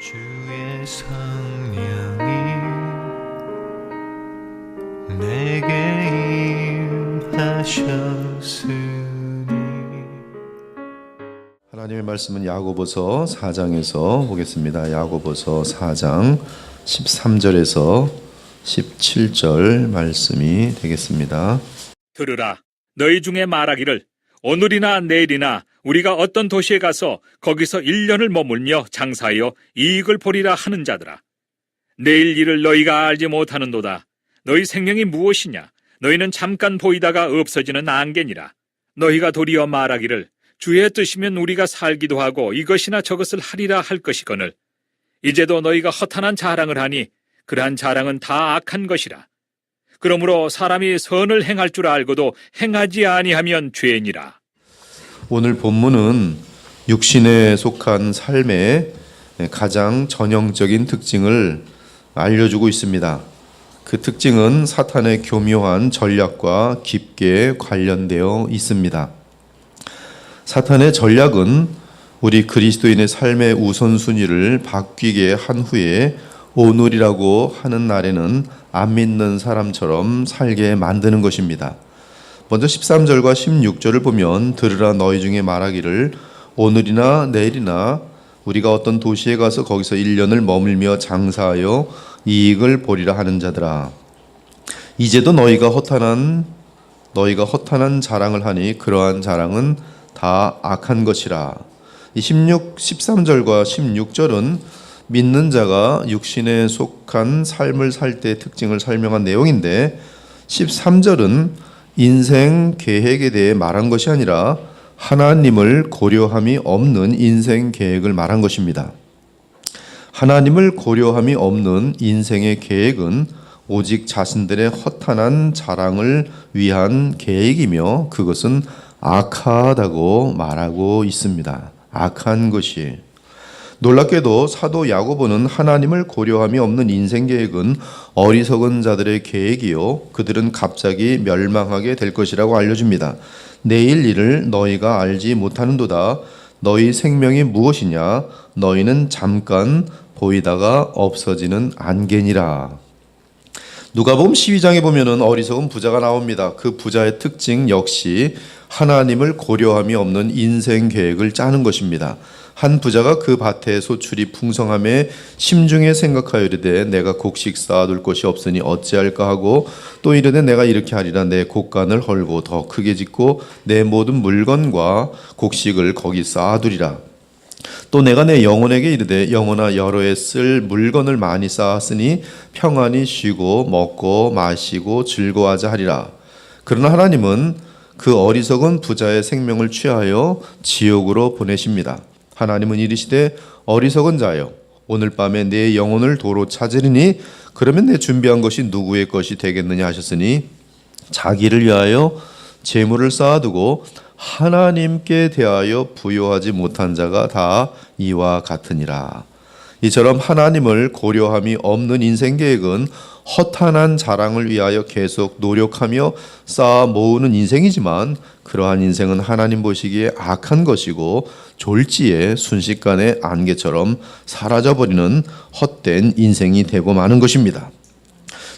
주의 성령이 내게 임하셨으니. 하나님의 말씀은 야고보서 4장에서 보겠습니다. 야고보서 4장 13절에서 17절 말씀이 되겠습니다. 들으라, 너희 중에 말하기를 오늘이나 내일이나 우리가 어떤 도시에 가서 거기서 1년을 머물며 장사하여 이익을 보리라 하는 자들아. 내일 일을 너희가 알지 못하는도다. 너희 생명이 무엇이냐? 너희는 잠깐 보이다가 없어지는 안개니라. 너희가 도리어 말하기를 주의 뜻이면 우리가 살기도 하고 이것이나 저것을 하리라 할 것이거늘 이제도 너희가 허탄한 자랑을 하니 그러한 자랑은 다 악한 것이라. 그러므로 사람이 선을 행할 줄 알고도 행하지 아니하면 죄니라. 오늘 본문은 육신에 속한 삶의 가장 전형적인 특징을 알려주고 있습니다. 그 특징은 사탄의 교묘한 전략과 깊게 관련되어 있습니다. 사탄의 전략은 우리 그리스도인의 삶의 우선순위를 바뀌게 한 후에 오늘이라고 하는 날에는 안 믿는 사람처럼 살게 만드는 것입니다. 먼저 13절과 16절을 보면 들으라 너희 중에 말하기를 오늘이나 내일이나 우리가 어떤 도시에 가서 거기서 1년을 머물며 장사하여 이익을 보리라 하는 자들아. 이제도 너희가 허탄한 자랑을 하니 그러한 자랑은 다 악한 것이라. 이 13절과 16절은 믿는 자가 육신에 속한 삶을 살 때의 특징을 설명한 내용인데 13절은 인생 계획에 대해 말한 것이 아니라 하나님을 고려함이 없는 인생 계획을 말한 것입니다. 하나님을 고려함이 없는 인생의 계획은 오직 자신들의 허탄한 자랑을 위한 계획이며 그것은 악하다고 말하고 있습니다. 악한 것이. 놀랍게도 사도 야고보는 하나님을 고려함이 없는 인생 계획은 어리석은 자들의 계획이요 그들은 갑자기 멸망하게 될 것이라고 알려줍니다. 내일 일을 너희가 알지 못하는도다. 너희 생명이 무엇이냐? 너희는 잠깐 보이다가 없어지는 안개니라. 누가복음 12장에 보면은 어리석은 부자가 나옵니다. 그 부자의 특징 역시 하나님을 고려함이 없는 인생 계획을 짜는 것입니다. 한 부자가 그 밭에 소출이 풍성함에 심중에 생각하여 이르되 내가 곡식 쌓아둘 것이 없으니 어찌할까 하고 또 이르되 내가 이렇게 하리라 내 곡간을 헐고 더 크게 짓고 내 모든 물건과 곡식을 거기 쌓아두리라. 또 내가 내 영혼에게 이르되 영혼아 여러 해 쓸 물건을 많이 쌓았으니 평안히 쉬고 먹고 마시고 즐거워하자 하리라. 그러나 하나님은 그 어리석은 부자의 생명을 취하여 지옥으로 보내십니다. 하나님은 이르시되 어리석은 자여 오늘 밤에 내 영혼을 도로 찾으리니 그러면 내 준비한 것이 누구의 것이 되겠느냐 하셨으니 자기를 위하여 재물을 쌓아두고 하나님께 대하여 부요하지 못한 자가 다 이와 같으니라. 이처럼 하나님을 고려함이 없는 인생 계획은 허탄한 자랑을 위하여 계속 노력하며 쌓아 모으는 인생이지만 그러한 인생은 하나님 보시기에 악한 것이고 졸지에 순식간에 안개처럼 사라져버리는 헛된 인생이 되고 마는 것입니다.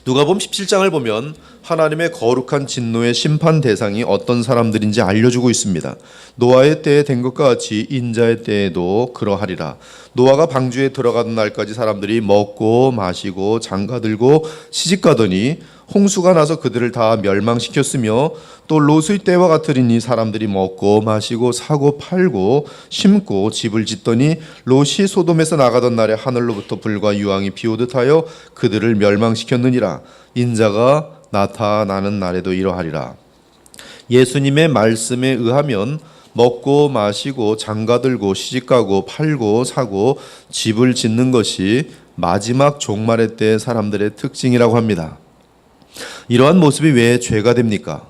누가복음 17장을 보면 하나님의 거룩한 진노의 심판 대상이 어떤 사람들인지 알려주고 있습니다. 노아의 때에 된 것과 같이 인자의 때에도 그러하리라. 노아가 방주에 들어가던 날까지 사람들이 먹고 마시고 장가들고 시집가더니 홍수가 나서 그들을 다 멸망시켰으며 또 롯의 때와 같으리니 사람들이 먹고 마시고 사고 팔고 심고 집을 짓더니 롯이 소돔에서 나가던 날에 하늘로부터 불과 유황이 비오듯 하여 그들을 멸망시켰느니라. 인자가 나타나는 날에도 이러하리라. 예수님의 말씀에 의하면 먹고 마시고 장가들고 시집가고 팔고 사고 집을 짓는 것이 마지막 종말의 때 사람들의 특징이라고 합니다. 이러한 모습이 왜 죄가 됩니까?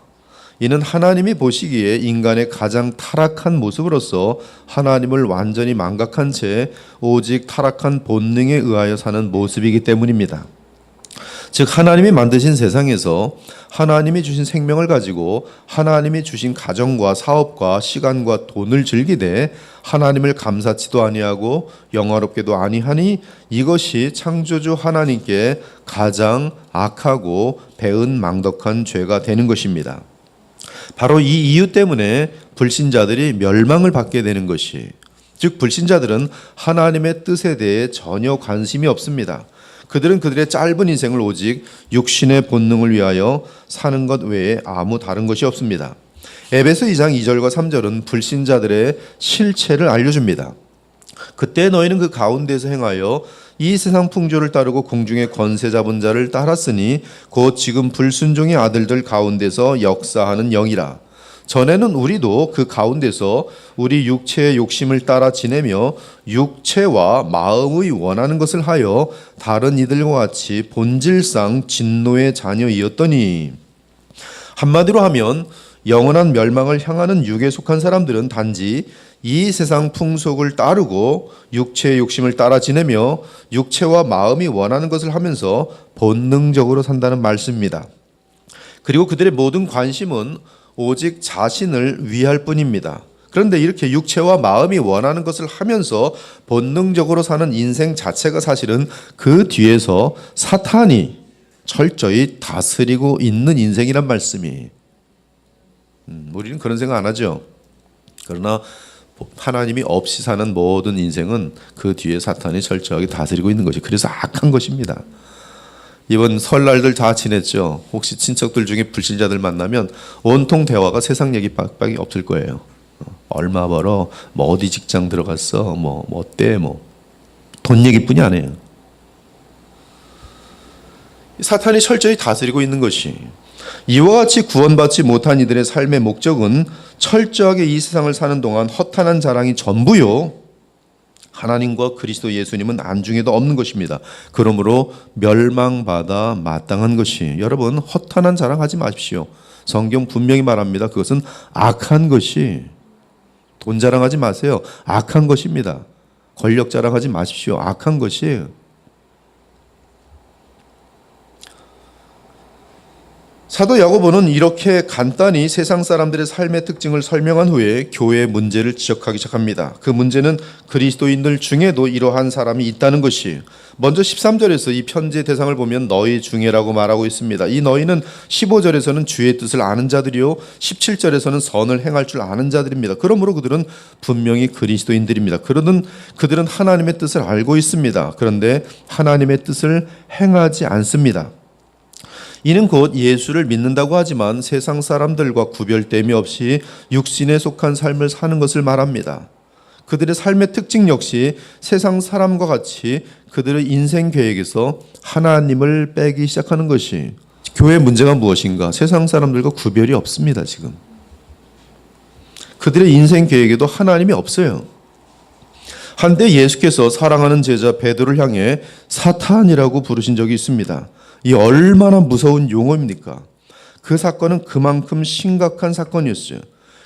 이는 하나님이 보시기에 인간의 가장 타락한 모습으로서 하나님을 완전히 망각한 채 오직 타락한 본능에 의하여 사는 모습이기 때문입니다. 즉 하나님이 만드신 세상에서 하나님이 주신 생명을 가지고 하나님이 주신 가정과 사업과 시간과 돈을 즐기되 하나님을 감사치도 아니하고 영화롭게도 아니하니 이것이 창조주 하나님께 가장 악하고 배은망덕한 죄가 되는 것입니다. 바로 이 이유 때문에 불신자들이 멸망을 받게 되는 것이, 즉 불신자들은 하나님의 뜻에 대해 전혀 관심이 없습니다. 그들은 그들의 짧은 인생을 오직 육신의 본능을 위하여 사는 것 외에 아무 다른 것이 없습니다. 에베소 2장 2절과 3절은 불신자들의 실체를 알려줍니다. 그때 너희는 그 가운데서 행하여 이 세상 풍조를 따르고 공중의 권세 잡은 자를 따랐으니 곧 지금 불순종의 아들들 가운데서 역사하는 영이라. 전에는 우리도 그 가운데서 우리 육체의 욕심을 따라 지내며 육체와 마음의 원하는 것을 하여 다른 이들과 같이 본질상 진노의 자녀이었더니, 한마디로 하면 영원한 멸망을 향하는 육에 속한 사람들은 단지 이 세상 풍속을 따르고 육체의 욕심을 따라 지내며 육체와 마음이 원하는 것을 하면서 본능적으로 산다는 말씀입니다. 그리고 그들의 모든 관심은 오직 자신을 위할 뿐입니다. 그런데 이렇게 육체와 마음이 원하는 것을 하면서 본능적으로 사는 인생 자체가 사실은 그 뒤에서 사탄이 철저히 다스리고 있는 인생이란 말씀이, 우리는 그런 생각 안 하죠. 그러나 하나님이 없이 사는 모든 인생은 그 뒤에 사탄이 철저하게 다스리고 있는 것이, 그래서 악한 것입니다. 이번 설날들 다 지냈죠. 혹시 친척들 중에 불신자들 만나면 온통 대화가 세상 얘기 빡빡이 없을 거예요. 얼마 벌어, 뭐 어디 직장 들어갔어, 뭐 어때, 돈 얘기뿐이 안 해요. 사탄이 철저히 다스리고 있는 것이, 이와 같이 구원받지 못한 이들의 삶의 목적은 철저하게 이 세상을 사는 동안 허탄한 자랑이 전부요, 하나님과 그리스도 예수님은 안중에도 없는 것입니다. 그러므로 멸망받아 마땅한 것이, 여러분 허탄한 자랑하지 마십시오. 성경 분명히 말합니다. 그것은 악한 것이, 돈 자랑하지 마세요. 악한 것입니다. 권력 자랑하지 마십시오. 악한 것이에요. 사도 야고보는 이렇게 간단히 세상 사람들의 삶의 특징을 설명한 후에 교회의 문제를 지적하기 시작합니다. 그 문제는 그리스도인들 중에도 이러한 사람이 있다는 것이, 먼저 13절에서 이 편지의 대상을 보면 너희 중에라고 말하고 있습니다. 이 너희는 15절에서는 주의 뜻을 아는 자들이요 17절에서는 선을 행할 줄 아는 자들입니다. 그러므로 그들은 분명히 그리스도인들입니다. 그들은 하나님의 뜻을 알고 있습니다. 그런데 하나님의 뜻을 행하지 않습니다. 이는 곧 예수를 믿는다고 하지만 세상 사람들과 구별됨이 없이 육신에 속한 삶을 사는 것을 말합니다. 그들의 삶의 특징 역시 세상 사람과 같이 그들의 인생 계획에서 하나님을 빼기 시작하는 것이, 교회의 문제가 무엇인가? 세상 사람들과 구별이 없습니다. 지금 그들의 인생 계획에도 하나님이 없어요. 한때 예수께서 사랑하는 제자 베드로를 향해 사탄이라고 부르신 적이 있습니다. 이 얼마나 무서운 용어입니까? 그 사건은 그만큼 심각한 사건이었어요.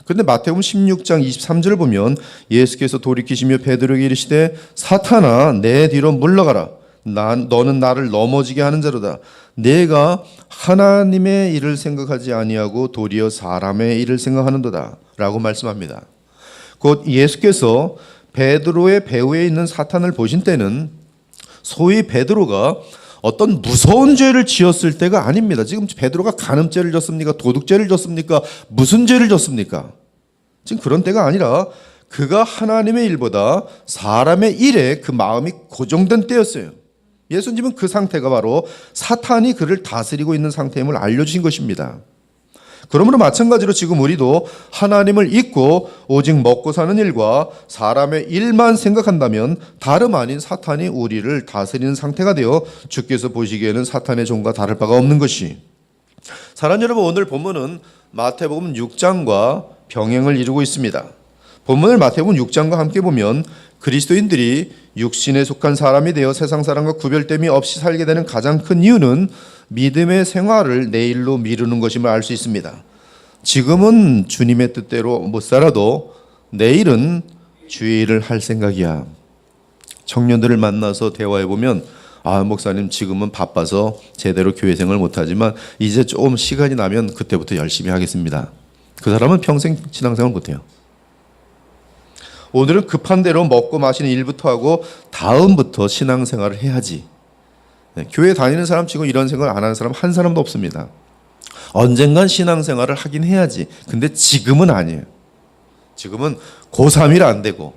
그런데 마태복음 16장 23절을 보면 예수께서 돌이키시며 베드로에게 이르시되 사탄아 내 뒤로 물러가라. 너는 나를 넘어지게 하는 자로다. 내가 하나님의 일을 생각하지 아니하고 도리어 사람의 일을 생각하는도다 라고 말씀합니다. 곧 예수께서 베드로의 배후에 있는 사탄을 보신 때는 소위 베드로가 어떤 무서운 죄를 지었을 때가 아닙니다. 지금 베드로가 간음죄를 졌습니까? 도둑죄를 졌습니까? 무슨 죄를 졌습니까? 지금 그런 때가 아니라 그가 하나님의 일보다 사람의 일에 그 마음이 고정된 때였어요. 예수님은 그 상태가 바로 사탄이 그를 다스리고 있는 상태임을 알려주신 것입니다. 그러므로 마찬가지로 지금 우리도 하나님을 잊고 오직 먹고 사는 일과 사람의 일만 생각한다면 다름 아닌 사탄이 우리를 다스리는 상태가 되어 주께서 보시기에는 사탄의 종과 다를 바가 없는 것이, 사랑하는 여러분, 오늘 본문은 마태복음 6장과 병행을 이루고 있습니다. 본문을 마태복음 6장과 함께 보면 그리스도인들이 육신에 속한 사람이 되어 세상 사람과 구별됨이 없이 살게 되는 가장 큰 이유는 믿음의 생활을 내일로 미루는 것임을 알 수 있습니다. 지금은 주님의 뜻대로 못 살아도 내일은 주의 일을 할 생각이야. 청년들을 만나서 대화해 보면 목사님 지금은 바빠서 제대로 교회 생활을 못하지만 이제 조금 시간이 나면 그때부터 열심히 하겠습니다. 그 사람은 평생 신앙생활 못해요. 오늘은 급한 대로 먹고 마시는 일부터 하고 다음부터 신앙생활을 해야지. 교회 다니는 사람 치고 이런 생각을 안 하는 사람 한 사람도 없습니다. 언젠간 신앙생활을 하긴 해야지. 근데 지금은 아니에요. 지금은 고3이라 안 되고,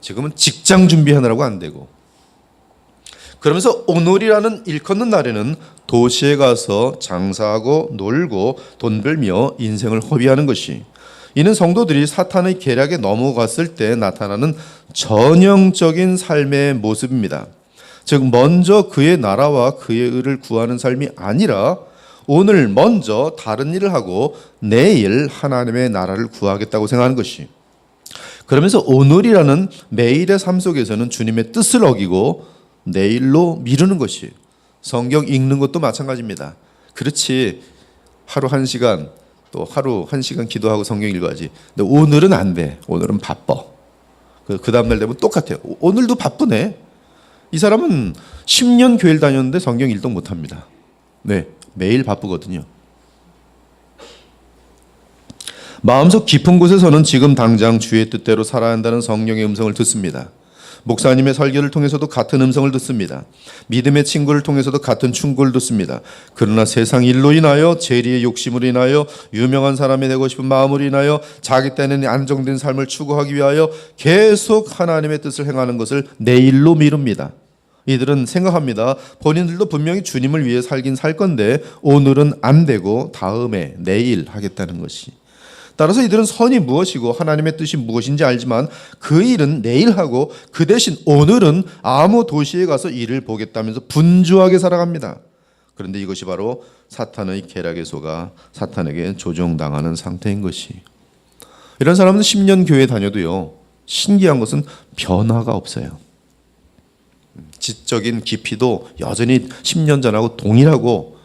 지금은 직장 준비하느라고 안 되고. 그러면서 오늘이라는 일컫는 날에는 도시에 가서 장사하고 놀고 돈 벌며 인생을 허비하는 것이, 이는 성도들이 사탄의 계략에 넘어갔을 때 나타나는 전형적인 삶의 모습입니다. 즉 먼저 그의 나라와 그의 의를 구하는 삶이 아니라 오늘 먼저 다른 일을 하고 내일 하나님의 나라를 구하겠다고 생각하는 것이, 그러면서 오늘이라는 매일의 삶 속에서는 주님의 뜻을 어기고 내일로 미루는 것이, 성경 읽는 것도 마찬가지입니다. 그렇지, 하루 1시간 또 하루 1시간 기도하고 성경 읽어야지. 근데 오늘은 안 돼. 오늘은 바빠. 그 다음날 되면 똑같아요. 오늘도 바쁘네. 이 사람은 10년 교회를 다녔는데 성경 읽도 못합니다. 네, 매일 바쁘거든요. 마음속 깊은 곳에서는 지금 당장 주의 뜻대로 살아야 한다는 성령의 음성을 듣습니다. 목사님의 설교를 통해서도 같은 음성을 듣습니다. 믿음의 친구를 통해서도 같은 충고를 듣습니다. 그러나 세상 일로 인하여, 재리의 욕심으로 인하여, 유명한 사람이 되고 싶은 마음으로 인하여, 자기 때는 안정된 삶을 추구하기 위하여 계속 하나님의 뜻을 행하는 것을 내일로 미룹니다. 이들은 생각합니다. 본인들도 분명히 주님을 위해 살긴 살 건데 오늘은 안 되고 다음에 내일 하겠다는 것이. 따라서 이들은 선이 무엇이고 하나님의 뜻이 무엇인지 알지만 그 일은 내일 하고 그 대신 오늘은 아무 도시에 가서 일을 보겠다면서 분주하게 살아갑니다. 그런데 이것이 바로 사탄의 계략에 속아 사탄에게 조종당하는 상태인 것이. 이런 사람은 10년 교회 다녀도요, 신기한 것은 변화가 없어요. 지적인 깊이도 여전히 10년 전하고 동일하고,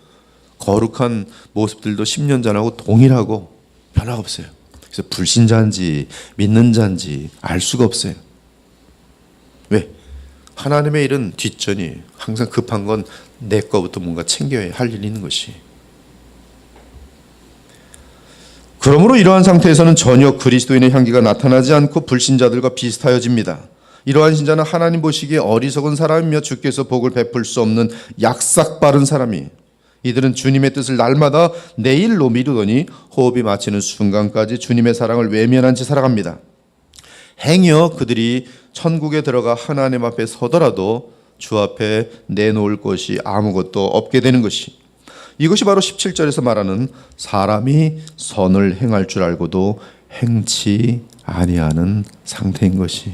거룩한 모습들도 10년 전하고 동일하고 변화가 없어요. 그래서 불신자인지 믿는 자인지 알 수가 없어요. 왜? 하나님의 일은 뒷전이, 항상 급한 건 내 거부터 뭔가 챙겨야 할 일이 있는 것이. 그러므로 이러한 상태에서는 전혀 그리스도인의 향기가 나타나지 않고 불신자들과 비슷하여집니다. 이러한 신자는 하나님 보시기에 어리석은 사람이며 주께서 복을 베풀 수 없는 약삭빠른 사람이, 이들은 주님의 뜻을 날마다 내일로 미루더니 호흡이 마치는 순간까지 주님의 사랑을 외면한 채 살아갑니다. 행여 그들이 천국에 들어가 하나님 앞에 서더라도 주 앞에 내놓을 것이 아무것도 없게 되는 것이, 이것이 바로 17절에서 말하는 사람이 선을 행할 줄 알고도 행치 아니하는 상태인 것이,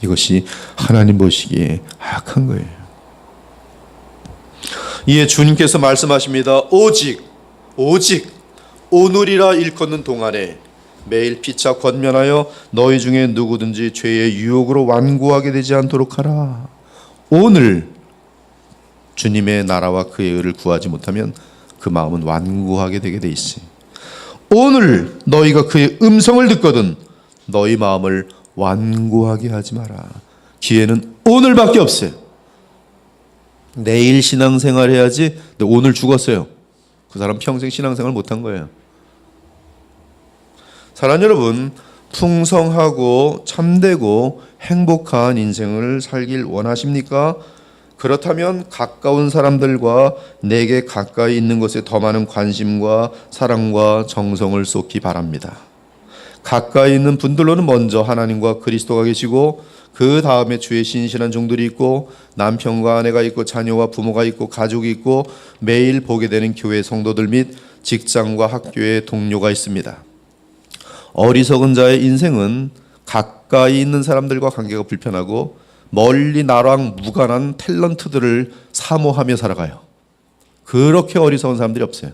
이것이 하나님 보시기에 악한 거예요. 이에 주님께서 말씀하십니다. 오직 오늘이라 일컫는 동안에 매일 피차 권면하여 너희 중에 누구든지 죄의 유혹으로 완고하게 되지 않도록 하라. 오늘 주님의 나라와 그의 의를 구하지 못하면 그 마음은 완고하게 되게 돼 있어요. 오늘 너희가 그의 음성을 듣거든 너희 마음을 완고하게 하지 마라. 기회는 오늘밖에 없어요. 내일 신앙생활 해야지. 근데 오늘 죽었어요. 그 사람 평생 신앙생활 못한 거예요. 사랑하는 여러분, 풍성하고 참되고 행복한 인생을 살길 원하십니까? 그렇다면 가까운 사람들과 내게 가까이 있는 것에 더 많은 관심과 사랑과 정성을 쏟기 바랍니다. 가까이 있는 분들로는 먼저 하나님과 그리스도가 계시고 그 다음에 주의 신실한 종들이 있고 남편과 아내가 있고 자녀와 부모가 있고 가족이 있고 매일 보게 되는 교회 성도들 및 직장과 학교의 동료가 있습니다. 어리석은 자의 인생은 가까이 있는 사람들과 관계가 불편하고 멀리 나랑 무관한 탤런트들을 사모하며 살아가요. 그렇게 어리석은 사람들이 없어요.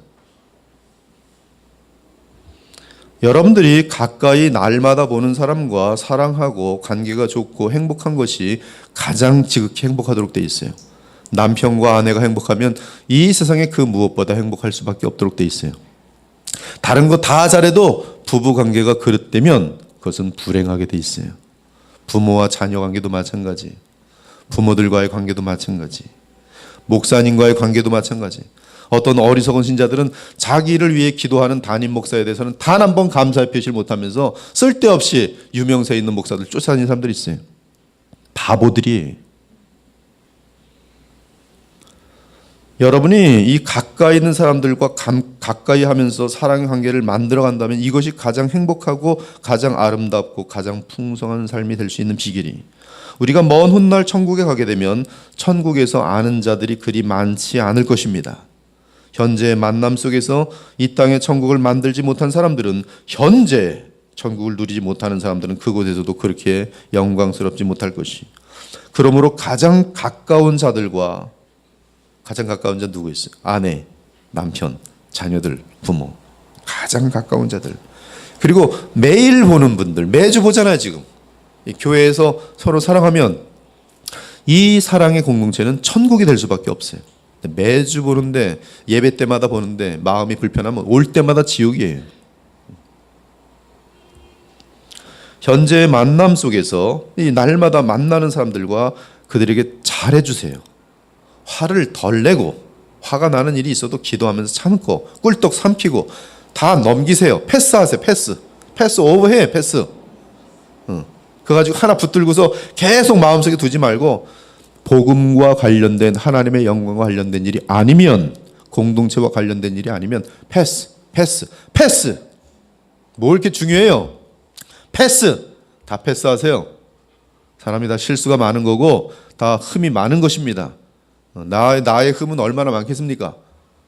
여러분들이 가까이 날마다 보는 사람과 사랑하고 관계가 좋고 행복한 것이 가장 지극히 행복하도록 돼 있어요. 남편과 아내가 행복하면 이 세상에 그 무엇보다 행복할 수밖에 없도록 돼 있어요. 다른 거 다 잘해도 부부 관계가 그릇되면 그것은 불행하게 돼 있어요. 부모와 자녀 관계도 마찬가지, 부모들과의 관계도 마찬가지. 목사님과의 관계도 마찬가지. 어떤 어리석은 신자들은 자기를 위해 기도하는 담임 목사에 대해서는 단 한 번 감사의 표시를 못하면서 쓸데없이 유명세 있는 목사들 쫓아다니는 사람들이 있어요. 바보들이. 여러분이 이 가까이 있는 사람들과 가까이 하면서 사랑의 관계를 만들어 간다면 이것이 가장 행복하고 가장 아름답고 가장 풍성한 삶이 될 수 있는 비결이. 우리가 먼 훗날 천국에 가게 되면 천국에서 아는 자들이 그리 많지 않을 것입니다. 현재의 만남 속에서 이 땅의 천국을 만들지 못한 사람들은 현재 천국을 누리지 못하는 사람들은 그곳에서도 그렇게 영광스럽지 못할 것이. 그러므로 가장 가까운 자들과 가장 가까운 자 누구 있어요? 아내, 남편, 자녀들, 부모. 가장 가까운 자들. 그리고 매일 보는 분들, 매주 보잖아요 지금. 이 교회에서 서로 사랑하면 이 사랑의 공동체는 천국이 될 수밖에 없어요. 매주 보는데 예배 때마다 보는데 마음이 불편하면 올 때마다 지옥이에요. 현재의 만남 속에서 이 날마다 만나는 사람들과 그들에게 잘해주세요. 화를 덜 내고 화가 나는 일이 있어도 기도하면서 참고 꿀떡 삼키고 다 넘기세요. 패스하세요. 패스 오버해. 패스. 그거 가지고 하나 붙들고서 계속 마음속에 두지 말고 복음과 관련된 하나님의 영광과 관련된 일이 아니면 공동체와 관련된 일이 아니면 패스. 뭐 이렇게 중요해요? 패스. 다 패스하세요. 사람이 다 실수가 많은 거고 다 흠이 많은 것입니다. 나의 흠은 얼마나 많겠습니까?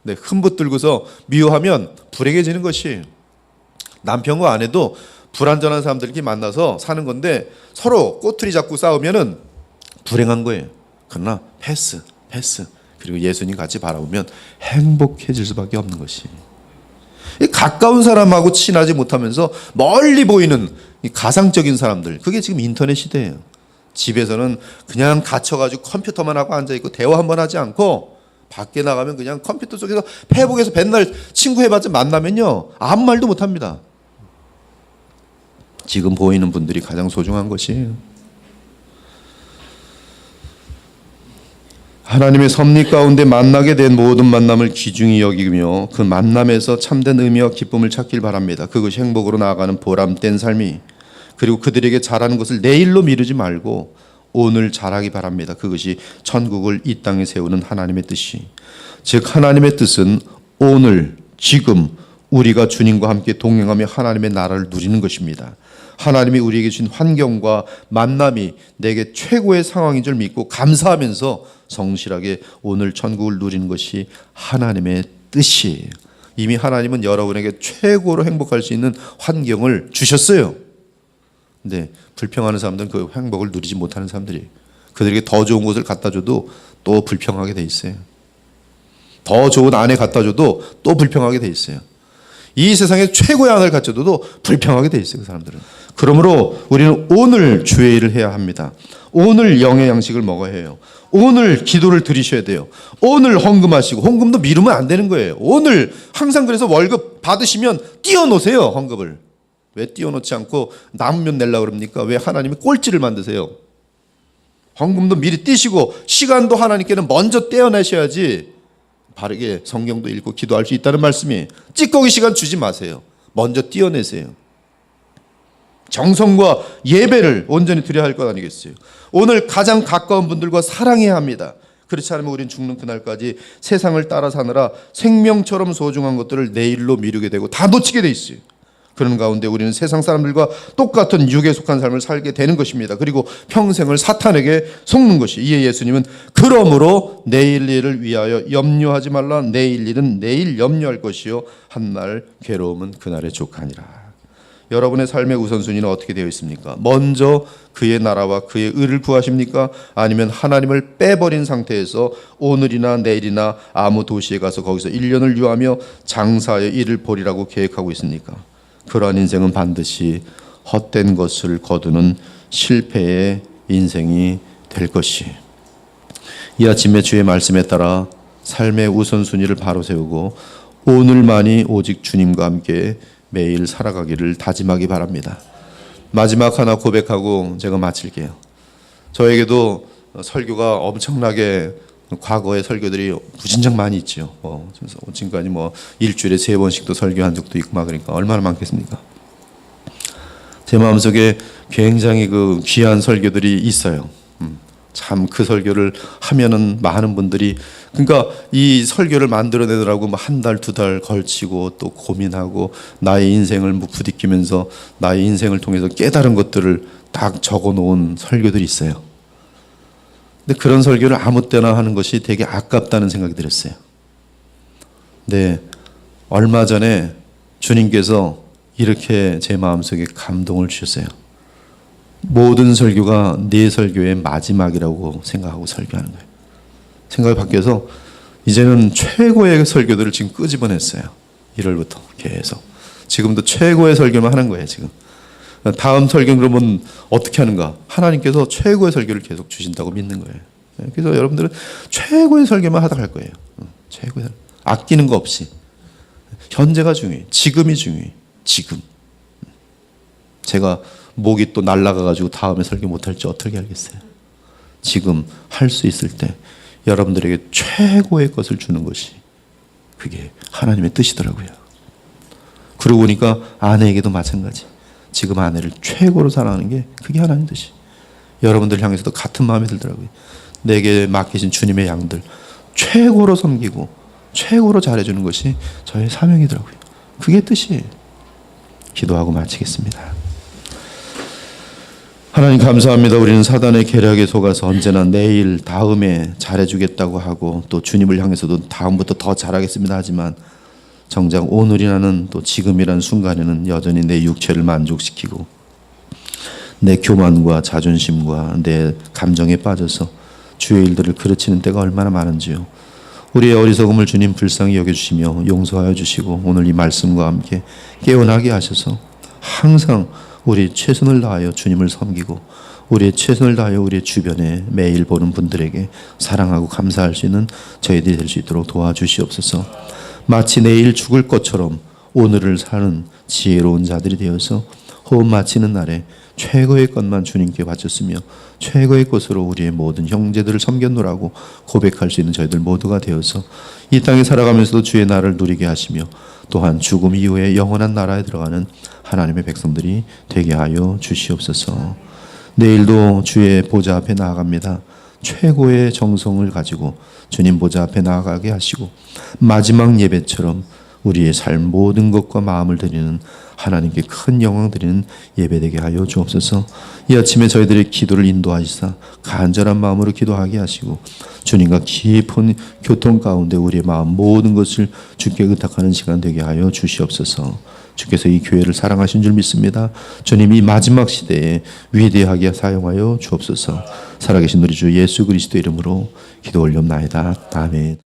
네, 흠 붙들고서 미워하면 불행해지는 것이. 남편과 아내도 불완전한 사람들끼리 만나서 사는 건데 서로 꼬투리 잡고 싸우면은 불행한 거예요. 그러나 패스. 그리고 예수님 같이 바라보면 행복해질 수밖에 없는 것이. 가까운 사람하고 친하지 못하면서 멀리 보이는 가상적인 사람들, 그게 지금 인터넷 시대예요. 집에서는 그냥 갇혀가지고 컴퓨터만 하고 앉아있고 대화 한번 하지 않고 밖에 나가면 그냥 컴퓨터 속에서 페이북에서 맨날 친구 해봤자 만나면요 아무 말도 못합니다. 지금 보이는 분들이 가장 소중한 것이에요. 하나님의 섭리 가운데 만나게 된 모든 만남을 귀중히 여기며 그 만남에서 참된 의미와 기쁨을 찾길 바랍니다. 그것이 행복으로 나아가는 보람된 삶이. 그리고 그들에게 잘하는 것을 내일로 미루지 말고 오늘 잘하기 바랍니다. 그것이 천국을 이 땅에 세우는 하나님의 뜻이. 즉 하나님의 뜻은 오늘 지금 우리가 주님과 함께 동행하며 하나님의 나라를 누리는 것입니다. 하나님이 우리에게 주신 환경과 만남이 내게 최고의 상황인 줄 믿고 감사하면서 성실하게 오늘 천국을 누리는 것이 하나님의 뜻이에요. 이미 하나님은 여러분에게 최고로 행복할 수 있는 환경을 주셨어요. 근데 불평하는 사람들은 그 행복을 누리지 못하는 사람들이에요. 그들에게 더 좋은 곳을 갖다 줘도 또 불평하게 돼 있어요. 더 좋은 아내 갖다 줘도 또 불평하게 돼 있어요. 이 세상에 최고의 아내를 갖춰도 불평하게 돼 있어요. 그 사람들은. 그러므로 우리는 오늘 주의 일을 해야 합니다. 오늘 영의 양식을 먹어야 해요. 오늘 기도를 드리셔야 돼요. 오늘 헌금하시고, 헌금도 미루면 안 되는 거예요. 오늘 항상 그래서 월급 받으시면 띄워놓으세요. 헌금을. 왜 띄워놓지 않고 남으면 내려고 그럽니까? 왜 하나님이 꼴찌를 만드세요? 헌금도 미리 띄시고 시간도 하나님께는 먼저 떼어내셔야지 바르게 성경도 읽고 기도할 수 있다는 말씀이. 찌꺼기 시간 주지 마세요. 먼저 띄어내세요. 정성과 예배를 온전히 드려야 할 것 아니겠어요? 오늘 가장 가까운 분들과 사랑해야 합니다. 그렇지 않으면 우린 죽는 그날까지 세상을 따라 사느라 생명처럼 소중한 것들을 내일로 미루게 되고 다 놓치게 돼 있어요. 그런 가운데 우리는 세상 사람들과 똑같은 육에 속한 삶을 살게 되는 것입니다. 그리고 평생을 사탄에게 속는 것이. 이에 예수님은 그러므로 내일 일을 위하여 염려하지 말라. 내일 일은 내일 염려할 것이요 한날 괴로움은 그날에 족하니라. 여러분의 삶의 우선순위는 어떻게 되어 있습니까? 먼저 그의 나라와 그의 의를 구하십니까? 아니면 하나님을 빼버린 상태에서 오늘이나 내일이나 아무 도시에 가서 거기서 1년을 유하며 장사의 일을 벌이라고 계획하고 있습니까? 그러한 인생은 반드시 헛된 것을 거두는 실패의 인생이 될 것이. 이 아침에 주의 말씀에 따라 삶의 우선순위를 바로 세우고 오늘만이 오직 주님과 함께 매일 살아가기를 다짐하기 바랍니다. 마지막 하나 고백하고 제가 마칠게요. 저에게도 설교가 엄청나게 과거의 설교들이 무진장 많이 있죠. 지금까지 일주일에 3번씩도 설교한 적도 있고 막 그러니까 얼마나 많겠습니까? 제 마음속에 굉장히 그 귀한 설교들이 있어요. 참 그 설교를 하면은 많은 분들이 그러니까 이 설교를 만들어내더라고 한 달, 2달 걸치고 또 고민하고 나의 인생을 부딪히면서 나의 인생을 통해서 깨달은 것들을 딱 적어 놓은 설교들이 있어요. 근데 그런 설교를 아무 때나 하는 것이 되게 아깝다는 생각이 들었어요. 네, 얼마 전에 주님께서 이렇게 제 마음속에 감동을 주셨어요. 모든 설교가 네 설교의 마지막이라고 생각하고 설교하는 거예요. 생각이 바뀌어서 이제는 최고의 설교들을 지금 끄집어냈어요. 1월부터 계속. 지금도 최고의 설교만 하는 거예요, 지금. 다음 설교 그러면 어떻게 하는가? 하나님께서 최고의 설교를 계속 주신다고 믿는 거예요. 그래서 여러분들은 최고의 설교만 하다 갈 거예요. 최고의 설교. 아끼는 거 없이. 현재가 중요해. 지금이 중요해. 지금. 제가 목이 또 날아가가지고 다음에 설교 못할지 어떻게 알겠어요? 지금 할 수 있을 때 여러분들에게 최고의 것을 주는 것이 그게 하나님의 뜻이더라고요. 그러고 보니까 아내에게도 마찬가지. 지금 아내를 최고로 사랑하는 게 그게 하나님 뜻이. 여러분들 향해서도 같은 마음이 들더라고요. 내게 맡기신 주님의 양들 최고로 섬기고 최고로 잘해주는 것이 저의 사명이더라고요. 그게 뜻이에요. 기도하고 마치겠습니다. 하나님 감사합니다. 우리는 사단의 계략에 속아서 언제나 내일 다음에 잘해주겠다고 하고 또 주님을 향해서도 다음부터 더 잘하겠습니다 하지만 정작 오늘이라는 또 지금이라는 순간에는 여전히 내 육체를 만족시키고 내 교만과 자존심과 내 감정에 빠져서 주의 일들을 그르치는 때가 얼마나 많은지요. 우리의 어리석음을 주님 불쌍히 여겨주시며 용서하여 주시고 오늘 이 말씀과 함께 깨어나게 하셔서 항상 우리 최선을 다하여 주님을 섬기고 우리의 최선을 다하여 우리의 주변에 매일 보는 분들에게 사랑하고 감사할 수 있는 저희들이 될 수 있도록 도와주시옵소서. 마치 내일 죽을 것처럼 오늘을 사는 지혜로운 자들이 되어서 호흡 마치는 날에 최고의 것만 주님께 바쳤으며 최고의 것으로 우리의 모든 형제들을 섬겼노라고 고백할 수 있는 저희들 모두가 되어서 이 땅에 살아가면서도 주의 나라를 누리게 하시며 또한 죽음 이후에 영원한 나라에 들어가는 하나님의 백성들이 되게 하여 주시옵소서. 내일도 주의 보좌 앞에 나아갑니다. 최고의 정성을 가지고 주님 보좌 앞에 나아가게 하시고 마지막 예배처럼 우리의 삶 모든 것과 마음을 드리는 하나님께 큰 영광 드리는 예배되게 하여 주옵소서. 이 아침에 저희들의 기도를 인도하시사 간절한 마음으로 기도하게 하시고 주님과 깊은 교통 가운데 우리의 마음 모든 것을 주께 의탁하는 시간 되게 하여 주시옵소서. 주께서 이 교회를 사랑하신 줄 믿습니다. 주님 이 마지막 시대에 위대하게 사용하여 주옵소서. 살아계신 우리 주 예수 그리스도 이름으로 기도 올려옵나이다. 아멘.